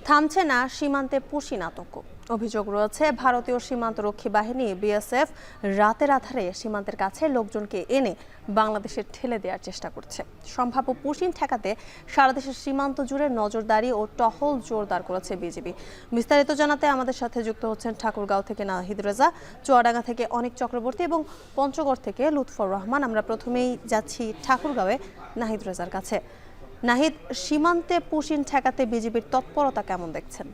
থামছে না সীমান্তে পুশিন আতঙ্ক। অভিযোগ রয়েছে ভারতীয় সীমান্তরক্ষী বাহিনী বিএসএফ রাতের আধারে সীমান্তের কাছে লোকজনকে এনে বাংলাদেশে ঠেলে দেওয়ার চেষ্টা করছে। সম্ভাব্য পুশিন ঠেকাতে সারা দেশের সীমান্ত জুড়ে নজরদারি ও টহল জোরদার করেছে বিজিবি। বিস্তারিত জানাতে আমাদের সাথে যুক্ত হচ্ছেন ঠাকুরগাঁও থেকে নাহিদ রেজা, চুয়াডাঙ্গা থেকে অনিক চক্রবর্তী এবং পঞ্চগড় থেকে লুৎফর রহমান। আমরা প্রথমেই যাচ্ছি ঠাকুরগাঁওয়ে নাহিদ রেজার কাছে। নাহিদ, সীমান্তে পুশিন ঠেকাতে বিজিবির তৎপরতা কেমন দেখছেন?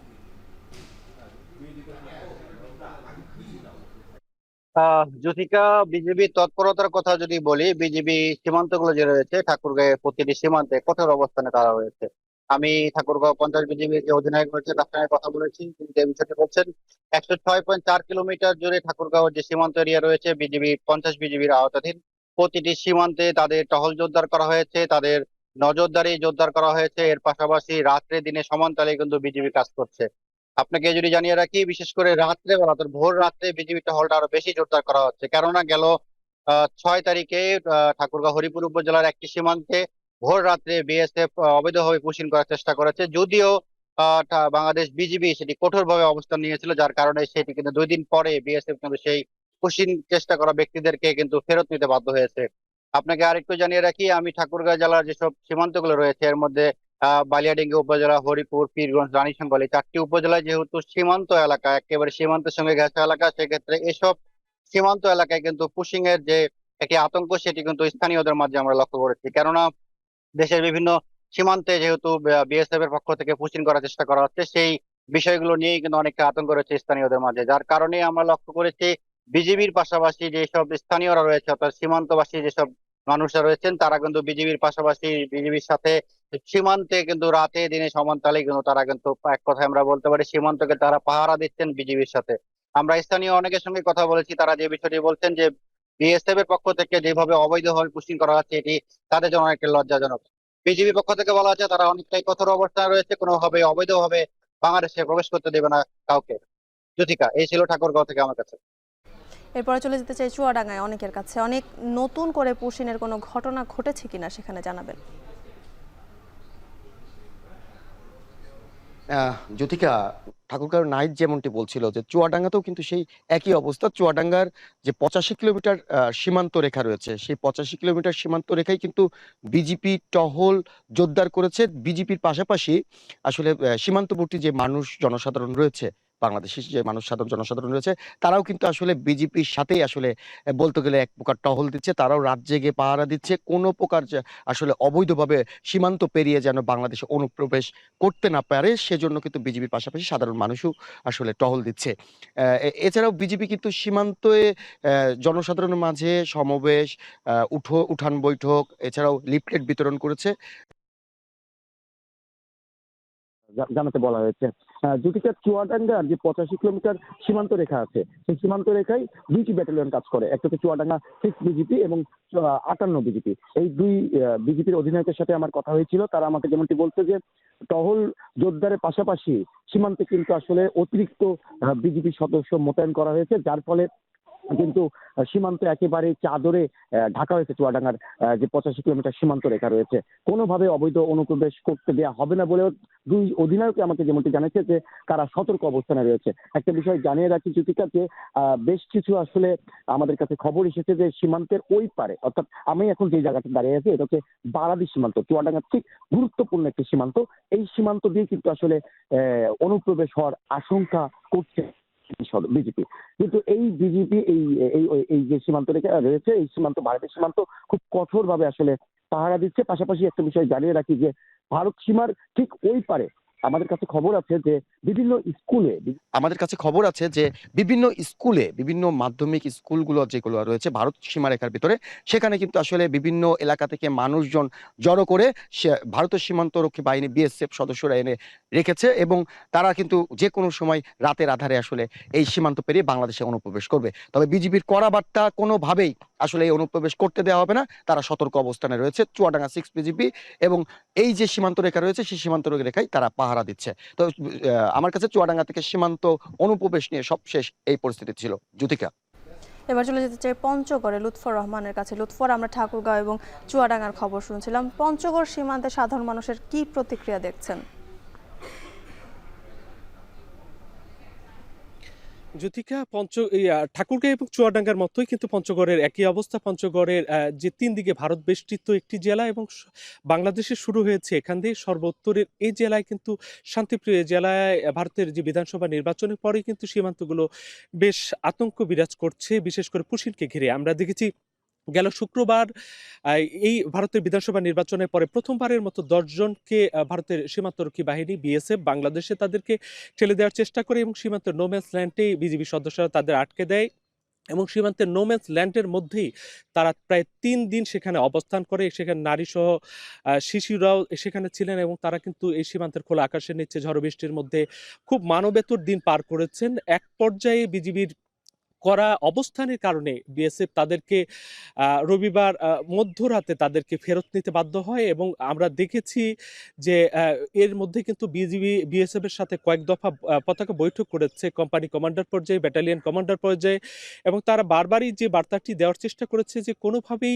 জ্যোতিকা, বিজিবি তৎপরতার কথা যদি বলি, বিজিবি সীমান্তগুলো যে রয়েছে ঠাকুরগাঁয়ের প্রতিটি সীমান্তে কঠোর অবস্থানে তারা রয়েছে। আমি ঠাকুরগাঁও 50 বিজিবির যে অধিনায়ক রয়েছে তার সঙ্গে কথা বলেছি, তিনি যে বিষয়টি বলছেন 106.4 কিলোমিটার জুড়ে ঠাকুরগাঁও যে সীমান্ত এরিয়া রয়েছে বিজিবি 50 বিজিবির আওতাধীন। প্রতিটি সীমান্তে তাদের টহল জোরদার করা হয়েছে, তাদের নজরদারি জোরদার করা হয়েছে। এর পাশাপাশি রাত্রে দিনে সমানতালে কিন্তু বিজিবি কাজ করছে। আপনাকে যদি জানিয়ে রাখি, বিশেষ করে রাত্রে বেলা অর্থাৎ ভোর রাত্রে বিজিবি টহলটা আরো বেশি জোরদার করা হচ্ছে। কেননা গেল 6 তারিখে ঠাকুরগাঁও হরিপুর উপজেলার একটি সীমান্তে ভোর রাত্রে বিএসএফ অবৈধভাবে পুশিন করার চেষ্টা করেছে, যদিও বাংলাদেশ বিজিবি সেটি কঠোরভাবে অবস্থান নিয়েছিল, যার কারণে সেটি কিন্তু 2 দিন পরে বিএসএফ কিন্তু সেই পুশিন চেষ্টা করা ব্যক্তিদেরকে কিন্তু ফেরত নিতে বাধ্য হয়েছে। আপনাকে আরেকটু জানিয়ে রাখি, আমি ঠাকুরগাঁও জেলার যেসব সীমান্তগুলো রয়েছে এর মধ্যে বালিয়াডাঙ্গি উপজেলা, হরিপুর, পীরগঞ্জ, রানীশঙ্কল এই 4টি উপজেলায় যেহেতু সীমান্ত এলাকা, একেবারে সীমান্তের সঙ্গে ঘেঁষা এলাকা, সেক্ষেত্রে এসব সীমান্ত এলাকায় কিন্তু পুশিং এর যে একটি আতঙ্ক সেটি কিন্তু স্থানীয়দের মাঝে আমরা লক্ষ্য করেছি। কেননা দেশের বিভিন্ন সীমান্তে যেহেতু বিএসএফ এর পক্ষ থেকে পুশিং করার চেষ্টা করা হচ্ছে, সেই বিষয়গুলো নিয়েই কিন্তু অনেকটা আতঙ্ক রয়েছে স্থানীয়দের মাঝে, যার কারণে আমরা লক্ষ্য করেছি বিজিবির পাশাপাশি যেসব স্থানীয়রা রয়েছে অর্থাৎ সীমান্তবাসী যেসব মানুষরা রয়েছেন তারা কিন্তু বিজিবির পাশাপাশি বিজিবির সাথে সীমান্তে কিন্তু রাতে দিনে সমানতালে কিন্তু তারা কিন্তু এক কথায় আমরা বলতে পারি সীমান্তকে তারা পাহারা দিচ্ছেন বিজিবির সাথে। আমরা স্থানীয় অনেকের সঙ্গে কথা বলেছি, তারা যে বিষয়টি বলছেন যে বিএসএফ এর পক্ষ থেকে যেভাবে অবৈধভাবে পুশিং করা হচ্ছে এটি তাদের জন্য অনেকটা লজ্জাজনক। বিজিবি পক্ষ থেকে বলা হচ্ছে তারা অনেকটাই কঠোর অবস্থানে রয়েছে, কোনোভাবে অবৈধভাবে বাংলাদেশে প্রবেশ করতে দেবে না কাউকে। জ্যোতিকা, এই ছিল ঠাকুরগাঁও থেকে আমার কাছে। এরপরে চলে যেতে চাই চুয়াডাঙ্গায় অনেকের কাছে। অনেক নতুন করে পুশিনের কোনো ঘটনা ঘটেছে কিনা সেখানে জানাবেন। জ্যোতিকা, ঠাকুরগাঁও নাইট যেমনটি বলছিল যে চুয়াডাঙ্গাতেও কিন্তু সেই একই অবস্থা। চুয়াডাঙ্গার যে 85 কিলোমিটার সীমান্ত রেখা রয়েছে, সেই 85 কিলোমিটার সীমান্ত রেখায় কিন্তু বিজিপি টহল জোরদার করেছে। বিজিপির পাশাপাশি আসলে সীমান্তবর্তী যে মানুষ জনসাধারণ রয়েছে, বাংলাদেশের যে জনসাধারণ রয়েছে, তারাও কিন্তু আসলে বিজিপির সাথেই আসলে বলতে গেলে এক প্রকার টহল দিচ্ছে। তারাও রাত জেগে পাহারা দিচ্ছে, কোনো প্রকার যে আসলে অবৈধভাবে সীমান্ত পেরিয়ে যেন বাংলাদেশে অনুপ্রবেশ করতে না পারে, সেজন্য কিন্তু বিজিবির পাশাপাশি সাধারণ মানুষও আসলে টহল দিচ্ছে। এছাড়াও বিজিবি কিন্তু সীমান্তে জনসাধারণের মাঝে সমাবেশ, উঠান বৈঠক, এছাড়াও লিফলেট বিতরণ করেছে। জানাতে বলা হয়েছে। জ্যোতিকা, চুয়াডাঙ্গার যে 85 কিলোমিটার সীমান্ত রেখা আছে, সেই সীমান্ত রেখায় 2টি ব্যাটালিয়ন কাজ করে। একটা হচ্ছে চুয়াডাঙ্গা 6 বিজিপি এবং 58 বিজিপি। এই দুই বিজিপির অধিনায়কের সাথে আমার কথা হয়েছিল, তারা আমাকে যেমনটি বলছে যে টহল জোরদারের পাশাপাশি সীমান্তে কিন্তু আসলে অতিরিক্ত বিজিবি সদস্য মোতায়েন করা হয়েছে, যার ফলে কিন্তু সীমান্ত একেবারে চাদরে ঢাকা হয়েছে। চুয়াডাঙ্গার যে 85 কিলোমিটার সীমান্ত রেখা রয়েছে, কোনোভাবে অবৈধ অনুপ্রবেশ করতে দেওয়া হবে না বলেও দুই অধিনায়ক আমাকে যেমনটি জানিয়েছে যে তারা সতর্ক অবস্থানে রয়েছে। একটা বিষয় জানিয়ে রাখি জ্যোতিকা, যে বেশ কিছু আসলে আমাদের কাছে খবর এসেছে যে সীমান্তের ওই পারে, অর্থাৎ আমি এখন যে জায়গাটা দাঁড়িয়ে আছি এটা হচ্ছে বারাদি সীমান্ত, চুয়াডাঙ্গার ঠিক গুরুত্বপূর্ণ একটি সীমান্ত। এই সীমান্ত দিয়ে কিন্তু আসলে অনুপ্রবেশ হওয়ার আশঙ্কা করছে বিজেপি। কিন্তু এই বিজেপি এই এই এই যে সীমান্ত রেখা রয়েছে, এই সীমান্ত ভারতের সীমান্ত খুব কঠোর ভাবে আসলে পাহারা দিচ্ছে। পাশাপাশি একটা বিষয় জানিয়ে রাখি যে ভারত সীমার ঠিক ওই পারে আমাদের কাছে খবর আছে যে বিভিন্ন স্কুলে বিভিন্ন মাধ্যমিক স্কুলগুলো যেগুলো রয়েছে ভারত সীমারেখার ভিতরে, সেখানে কিন্তু আসলে বিভিন্ন এলাকা থেকে মানুষজন জড়ো করে ভারতের সীমান্তরক্ষী বাহিনী বিএসএফ সদস্যরা এনে রেখেছে, এবং তারা কিন্তু যে কোনো সময় রাতের আধারে আসলে এই সীমান্ত পেরিয়ে বাংলাদেশে অনুপ্রবেশ করবে। তবে বিজিবির কড়া বার্তা, কোনোভাবেই আসলে এই অনুপ্রবেশ করতে দেওয়া হবে না। তারা সতর্ক অবস্থানে রয়েছে। চুয়াডাঙ্গা 6 বিজিবি এবং এই যে সীমান্ত রেখা রয়েছে সেই সীমান্ত রেখায় তারা পাহারা দিচ্ছে। তো আমার কাছে চুয়াডাঙ্গা থেকে সীমান্ত অনুপ্রবেশ নিয়ে সবশেষ এই পরিস্থিতি ছিল। জ্যোতিকা, এবার চলে যেতে চাই পঞ্চগড়ে লুৎফর রহমানের কাছে। লুৎফর, আমরা ঠাকুরগাঁও এবং চুয়াডাঙ্গার খবর শুনছিলাম, পঞ্চগড় সীমান্তে সাধারণ মানুষের কি প্রতিক্রিয়া দেখছেন? জ্যোতিকা ঠাকুরগাঁও এবং চুয়াডাঙ্গার মতোই কিন্তু পঞ্চগড়ের একই অবস্থা। পঞ্চগড়ের যে তিন দিকে ভারত বেষ্টিত একটি জেলা এবং বাংলাদেশে শুরু হয়েছে এখান দিয়ে সর্বোত্তরের এই জেলায় কিন্তু শান্তিপ্রিয় এই জেলায় ভারতের যে বিধানসভা নির্বাচনের পরেই কিন্তু সীমান্তগুলো বেশ আতঙ্ক বিরাজ করছে, বিশেষ করে পুশিনকে ঘিরে। আমরা দেখেছি গেল শুক্রবার এই ভারতের বিধানসভা নির্বাচনের পরে প্রথমবারের মতো 10 জনকে ভারতের সীমান্তরক্ষী বাহিনী বিএসএফ বাংলাদেশে তাদেরকে ঠেলে দেওয়ার চেষ্টা করে এবং সীমান্তের নোম্যান্স ল্যান্ডে বিজিবি সদস্যরা তাদের আটকে দেয় এবং সীমান্তের নোম্যান্স ল্যান্ডের মধ্যেই তারা প্রায় 3 দিন সেখানে অবস্থান করে। সেখানে নারী সহ শিশুরাও সেখানে ছিলেন এবং তারা কিন্তু এই সীমান্তের খোলা আকাশের নিচে ঝড় বৃষ্টির মধ্যে খুব মানবেতর দিন পার করেছেন। এক পর্যায়ে বিজিবির করা অবস্থানের কারণে বিএসএফ তাদেরকে রবিবার মধ্যরাতে তাদেরকে ফেরত নিতে বাধ্য হয় এবং আমরা দেখেছি যে এর মধ্যে কিন্তু বিজিবি বিএসএফ এর সাথে কয়েক দফা পতাকা বৈঠক করেছে কোম্পানি কমান্ডার পর্যায়ে, ব্যাটালিয়ন কমান্ডার পর্যায়ে এবং তারা বারবারই যে বার্তাটি দেওয়ার চেষ্টা করেছে যে কোনোভাবেই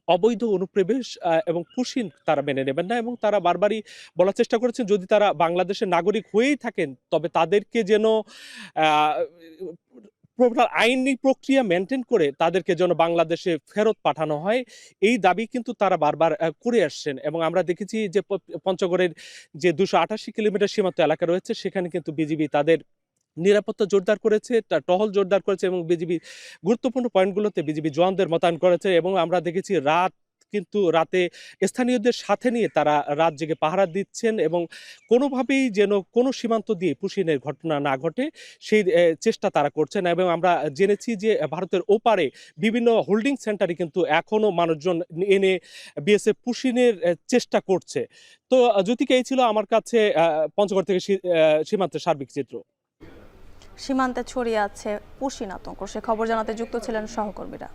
অবৈধ অনুপ্রবেশ এবং পুশিন তারা মেনে নেবেন না এবং তারা বারবারই বলার চেষ্টা করেছেন যদি তারা বাংলাদেশের নাগরিক হয়েই থাকেন তবে তাদেরকে যেন আইনি প্রক্রিয়া মেনটেন করে তাদেরকে যেন বাংলাদেশে ফেরত পাঠানো হয়, এই দাবি কিন্তু তারা বারবার করে আসছেন। এবং আমরা দেখেছি যে পঞ্চগড়ের যে 288 কিলোমিটার সীমান্ত এলাকা রয়েছে সেখানে কিন্তু বিজিবি তাদের নিরাপত্তা জোরদার করেছে, টহল জোরদার করেছে এবং বিজিবি গুরুত্বপূর্ণ পয়েন্টগুলোতে বিজিবি জওয়ানদের মোতায়েন করেছে এবং আমরা দেখেছি রাতে স্থানীয়দের সাথে নিয়ে তারা রাত জেগে পাহারা দিচ্ছেন এবং কোনোভাবেই যেন কোনো সীমান্ত দিয়ে পুশিনের ঘটনা না ঘটে সেই চেষ্টা তারা করছেন। এবং আমরা জেনেছি যে ভারতের ওপারে বিভিন্ন হোল্ডিং সেন্টারে কিন্তু এখনো মানুষজন এনে বিএসএফ পুশিনের চেষ্টা করছে। তো জ্যোতিকা, এই ছিল আমার কাছে পঞ্চগড় থেকে সীমান্তের সার্বিক চিত্র। সীমান্তে ছড়িয়ে আছে পুশিন আতঙ্ক, সে খবর জানাতে যুক্ত ছিলেন সহকর্মীরা।